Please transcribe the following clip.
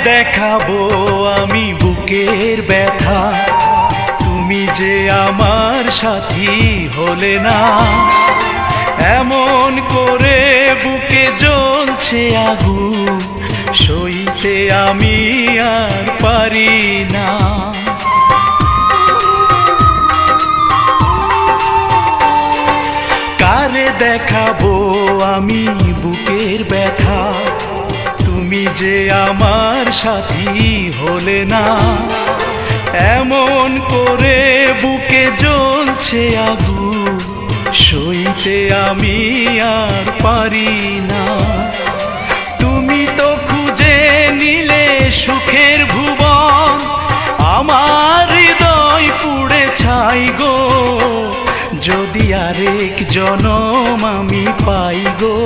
দেখাবো আমি বুকের ব্যথা, তুমি যে আমার সাথী হলে না। এমন করে বুকে জ্বলছে আগুন, সইতে আমি আর পারি না। কারে দেখাবো আমি বুকের ব্যথা, তুমি যে আমার সাথী হলে না। এমন করে বুকে জ্বলছে আগুন, সইতে আমি আর পারি না। তুমি তো খুঁজে নিলে সুখের ভুবন, আমার হৃদয় পুড়ে ছাই গো। যদি আরেক জনম আমি পাই গো।